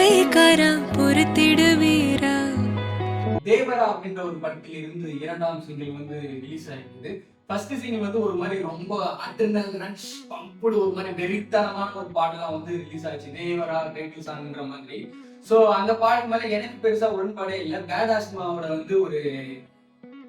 பார்வைக்காரா பொறுத்திடுவீரா. தேவரா அப்படின்ற ஒரு படத்தில் இருந்து இரண்டாம் சிங்கிள் வந்து ரிலீஸ் ஆயிருக்குது. ஃபர்ஸ்ட் சிங்கிள் வந்து ஒரு மாதிரி ரொம்ப அட்ரினல் ரஷ் பம்புடு ஒரு மாதிரி வெறித்தனமான ஒரு பாடலா வந்து ரிலீஸ் ஆச்சு. தேவரா டைட்டில் சாங்ன்ற மாதிரி. ஸோ அந்த பாடல் மேல எனக்கு பெருசா உடன்பாடே இல்லை. பேட் ஆஸ்மாவோட வந்து ஒரு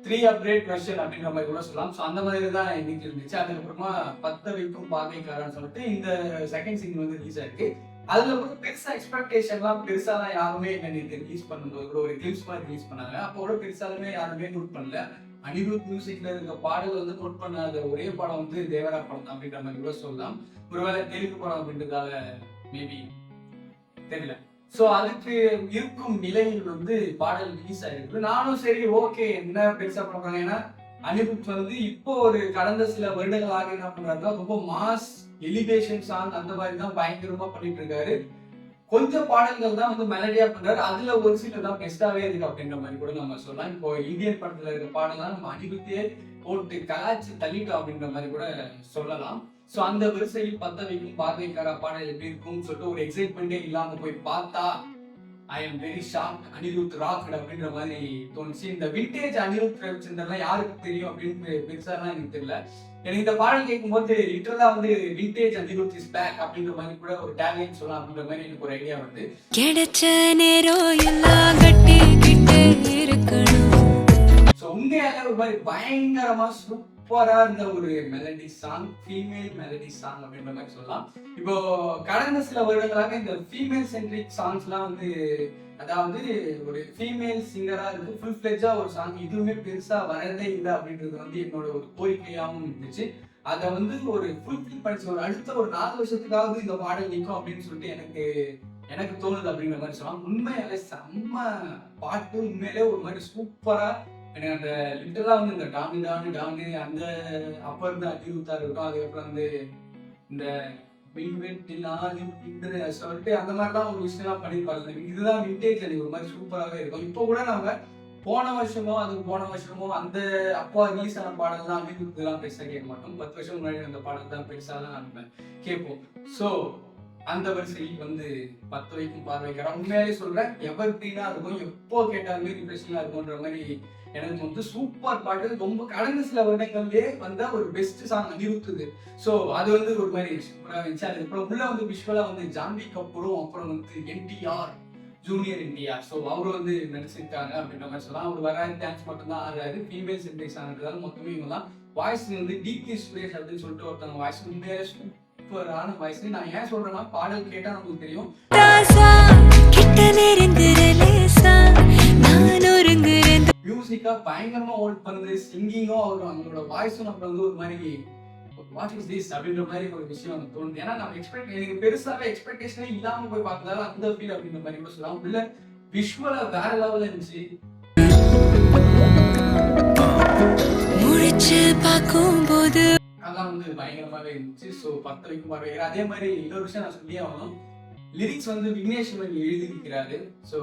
3 அப்கிரேட் வெர்ஷன் அப்படின்ற மாதிரி கூட சொல்லலாம். ஸோ அந்த மாதிரி தான் இன்னைக்கு இருந்துச்சு. அதுக்கப்புறமா பத்த வைக்கும் பார்வைக்காரன்னு சொல்லிட்டு இந்த செகண்ட் சிங்கிள் வந்து ரிலீஸ் ஆயிருக்கு. அதுல வந்து பெருசா எக்ஸ்பெக்டேஷன்லாம் பெருசாலாம் யாருமே என்ன ரிலீஸ் பண்ணும்போது கூட ஒரு கிளிப்ஸ் மாதிரி ரிலீஸ் பண்ணாங்க. அப்போ கூட பெருசாலுமே யாருமே நோட் பண்ணல. அனிருத் மியூசிக்ல இருக்க பாடல் வந்து நோட் பண்ணாத ஒரே படம் வந்து தேவரா படம் தான் அப்படின்ற மாதிரி கூட சொல்லலாம். ஒருவேளை தெலுங்கு படம் அப்படின்றதால மேபி தெரியல. ஸோ அதுக்கு இருக்கும் நிலையில் வந்து பாடல் ரிலீஸ் ஆயிருக்கு. நானும் சரி ஓகே என்ன பெருசா பண்றாங்க. ஏன்னா அனிருத் வந்து இப்போ ஒரு கடந்த சில வருடங்களாக என்ன பண்றாருன்னா ரொம்ப மாஸ் எலிவேஷன் சாங் அந்த மாதிரி தான் பயங்கரமா பண்ணிட்டு இருக்காரு. கொஞ்சம் பாடல்கள் தான் வந்து மெலடியா பண்றாரு. அதுல ஒரு சில தான் பெஸ்டாவே இருக்கு அப்படின்ற மாதிரி கூட நம்ம சொல்லலாம். இப்போ இந்தியன் படத்துல இருக்க பாடலாம் நம்ம அனிருத்தே போட்டு கலாச்சி தள்ளிட்டோம் அப்படின்ற மாதிரி கூட சொல்லலாம். ஸோ அந்த வரிசையில் பத்த வைக்கும் பார்வைக்காரா பாடல் எப்படி இருக்கும்னு சொல்லிட்டு ஒரு எக்ஸைட்மெண்டே இல்லாம போய் பார்த்தா I am very shock. Anirudh rock அப்படின்ற மாதிரி தோணுச்சு. இந்த விண்டேஜ் அனிருத் ரவிச்சந்திரன்லாம் யாருக்கு தெரியும் அப்படின்னு பெருசாலாம் எனக்கு தெரியல. எனக்கு இந்த பாடல் கேட்கும்போது லிட்டரலா வந்து விண்டேஜ் அனிருத் இஸ் பேக் அப்படின்ற மாதிரி கூட ஒரு டேக்லைன் சொல்லலாம் அப்படின்ற மாதிரி எனக்கு ஒரு ஐடியா வந்து கிடைச்ச நேரம் எல்லாம் கட்டிக்கிட்டு இருக்கணும். ஸோ உண்மையாக ஒரு மாதிரி பயங்கரமா சூப்பரா இருந்த ஒரு melody song, female melody song அப்படின்ற மாதிரி சொல்லலாம். இப்போ கடந்த சில வருடங்களாக இந்த ஃபீமேல் சென்ட்ரிக் சாங்ஸ்லாம் வந்து அதாவது ஒரு ஃபீமேல் சிங்கரா இருக்கு ஃபுல் ஃபிளெஜ்ஜா ஒரு சாங் இதுவுமே பெருசா வரதே இல்லை அப்படின்றது வந்து என்னோட ஒரு கோரிக்கையாகவும் இருந்துச்சு. அதை வந்து ஒரு ஃபுல்ஃபில் படிச்சு ஒரு அடுத்த ஒரு 4 வருஷத்துக்காவது இந்த பாடல் நிற்கும் அப்படின்னு சொல்லிட்டு எனக்கு தோணுது அப்படின்ற மாதிரி சொல்லலாம். உண்மையாலே செம்ம பாட்டு, உண்மையிலே ஒரு மாதிரி சூப்பரா எனக்கு அந்த லிட்டரலா வந்து இந்த டானு அந்த அப்ப இருந்து அனிருத்தா இருக்கட்டும். அதுக்கப்புறம் வந்து இந்த சொல்லிட்டு அந்த மாதிரிலாம் ஒரு விஷயம்லாம் பண்ணிருப்பாங்க. இதுதான் விண்டேஜ். அது ஒரு மாதிரி சூப்பராகவே இருக்கும். இப்போ கூட நம்ம போன வருஷமோ அந்த அப்பா ரிலீஸ் ஆன பாடல் தான் அனிருத்லாம் பெருசா கேட்க மாட்டோம். 10 வருஷம் முன்னாடி அந்த பாடல் தான் பெருசா தான் நம்ம கேட்போம். ஸோ அந்த வரிசையில் வந்து பத்த வைக்கும் பார்வைக்காரா உண்மையாலே சொல்றேன் எவர் கிரீனா இருக்கும், எப்போ கேட்டாலுமே ரிஃப்ரெஷிங்கா இருக்கும்ன்ற மாதிரி எனக்கு வந்து சூப்பர் பாட்டு. ரொம்ப கடந்த சில வருடங்கள்லயே வந்த ஒரு பெஸ்ட் சாங் அனிருத்துது. ஸோ அது வந்து ஒரு மாதிரி சூப்பராக இருந்துச்சு. அதுக்கப்புறம் உள்ள வந்து விஷுவலா வந்து ஜான்வி கபூரும் அப்புறம் வந்து என்டிஆர் ஜூனியர் என்டிஆர் ஸோ அவரும் வந்து நடிச்சிருக்காங்க அப்படின்ற மாதிரி சொல்லலாம். அவர் வராது டான்ஸ் மட்டும் தான் ஆடுறாரு. ஃபீமேல் சென்ட்ரிக் சாங்ன்றதால மொத்தமே இவங்க தான். வாய்ஸ் வந்து டிபி சுரேஷ் அப்படின்னு சொல்லிட்டு ஒருத்தவங்க வாய்ஸ் உண்மையாலே சூப்பரான வாய்ஸ். நான் ஏன் சொல்றேன்னா பாடல் கேட்டா நமக்கு தெரியும். மியூசிக்கா பயங்கரமா ஹோல்ட் பண்ணுது. சிங்கிங்கும் அவங்களோட வாய்ஸும் நம்ம வந்து ஒரு மாதிரி வாட் இஸ் திஸ் அப்படின்ற மாதிரி ஒரு விஷயம் எனக்கு தோணுது. ஏன்னா நம்ம எனக்கு பெருசாவே எக்ஸ்பெக்டேஷனே இல்லாம போய் பார்த்ததால அந்த ஃபீல் அப்படின்ற மாதிரி கூட சொல்லலாம். உள்ள விஷுவலா வேற லெவல்ல இருந்துச்சு. முடிச்சு பார்க்கும்போது அதான் வந்து பயங்கரமாவே இருந்துச்சு. ஸோ பத்த வைக்கும் பார்வைக்காரா. அதே மாதிரி இன்னொரு விஷயம் நான் சொல்லியே ஆகணும். லிரிக்ஸ் வந்து விக்னேஷ் எழுதியிருக்கிறாரு. ஸோ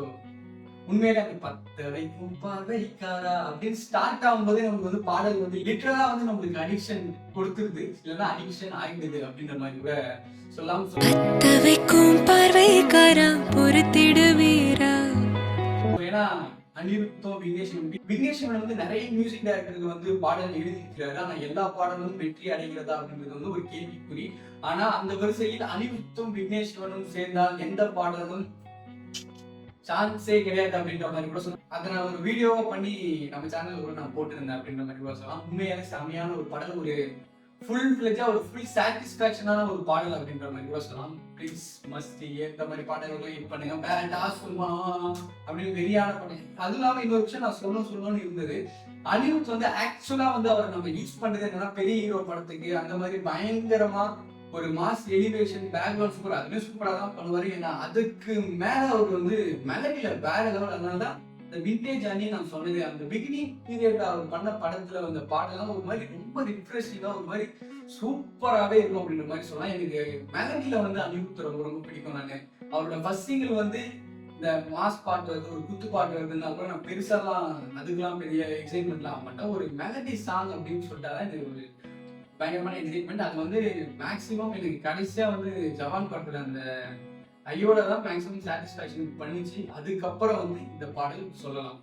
உண்மையில அந்த பத்த வைக்கும் பார்வைக்காரா அப்படின்னு ஸ்டார்ட் ஆகும்போதே நமக்கு வந்து பாடல் வந்து லிட்டரலா வந்து நம்மளுக்கு அடிக்ஷன் கொடுத்துருது, இல்லைன்னா அடிக்ஷன் ஆயிடுது அப்படின்ற மாதிரி கூட சொல்லலாம். பத்த வைக்கும் பார்வைக்காரா பொறுத்திடுவீரா. ஏன்னா அனிருத்தும் விக்னேஷன் வந்து நிறைய மியூசிக் டைரக்டருக்கு வந்து பாடல் எழுதியிருக்கிறாரு. ஆனா எல்லா பாடலும் வெற்றி அடைகிறதா அப்படின்றது வந்து ஒரு கேள்விக்குறி. ஆனா அந்த வரிசையில் அனிருத்தும் விக்னேஸ்வரனும் சேர்ந்தால் எந்த பாடலும் சான்ஸே கிடையாது அப்படின்ற மாதிரி கூட சொல்லலாம். அதை நான் ஒரு வீடியோவா பண்ணி நம்ம சேனல்ல கூட நான் போட்டிருந்தேன் அப்படின்ற மாதிரி கூட சொல்லலாம். உண்மையான செமையான ஒரு பாடல், ஒரு ஃபுல் ஃபிளெஜா ஒரு ஃபுல் சாட்டிஸ்ஃபேக்ஷனான ஒரு பாடல் அப்படின்ற மாதிரி கூட சொல்லலாம். ப்ளீஸ் மஸ்ட் இந்த மாதிரி பாடல்களும் ஹிட் பண்ணுங்க. பேண்டா சும்மா அப்படின்னு வெறியான பாடல். அது இல்லாம இன்னொரு விஷயம் நான் சொல்லணும்னு இருந்தது. அனிருத் வந்து ஆக்சுவலா வந்து அவரை நம்ம யூஸ் பண்றது என்னன்னா பெரிய ஹீரோ படத்துக்கு அந்த மாதிரி பயங்கரமா ஒரு மாஸ் எலிவேஷன் பேக்ரவுண்ட் சூப்பர் அதுவே சூப்பரா தான் பண்ணுவாரு. ஏன்னா அதுக்கு மேல அவர் வந்து மெலடியில வேற லெவல். அதனாலதான் இந்த விண்டேஜ் அணி நான் சொன்னது அந்த பிகினிங் பீரியட் அவர் பண்ண படத்துல வந்த பாடலாம் ஒரு மாதிரி ரொம்ப ரிஃப்ரெஷிங்கா ஒரு மாதிரி சூப்பராகவே இருக்கும் அப்படின்ற மாதிரி சொல்லலாம். எனக்கு மெலடியில வந்து அனிருத் ரொம்ப ரொம்ப பிடிக்கும். நான் அவரோட ஃபர்ஸ்ட் சிங்கிள் வந்து இந்த மாஸ் பாட்டு வருது, ஒரு குத்து பாட்டு வருதுன்னா கூட நான் பெருசாலாம் அதுக்கெல்லாம் பெரிய எக்ஸைட்மெண்ட்லாம் ஆக மாட்டேன். ஒரு மெலடி சாங் அப்படின்னு சொல்லிட்டாதான் எனக்கு ஒரு பயங்கரமான எக்ஸைட்மெண்ட். அது வந்து மேக்சிமம் எனக்கு கடைசியா வந்து ஜவான் படத்துல அந்த ஐயோட தான் மேக்ஸிமம் சாட்டிஸ்ஃபேக்ஷன் பண்ணிச்சு. அதுக்கப்புறம் வந்து இந்த பாடல் சொல்லலாம்.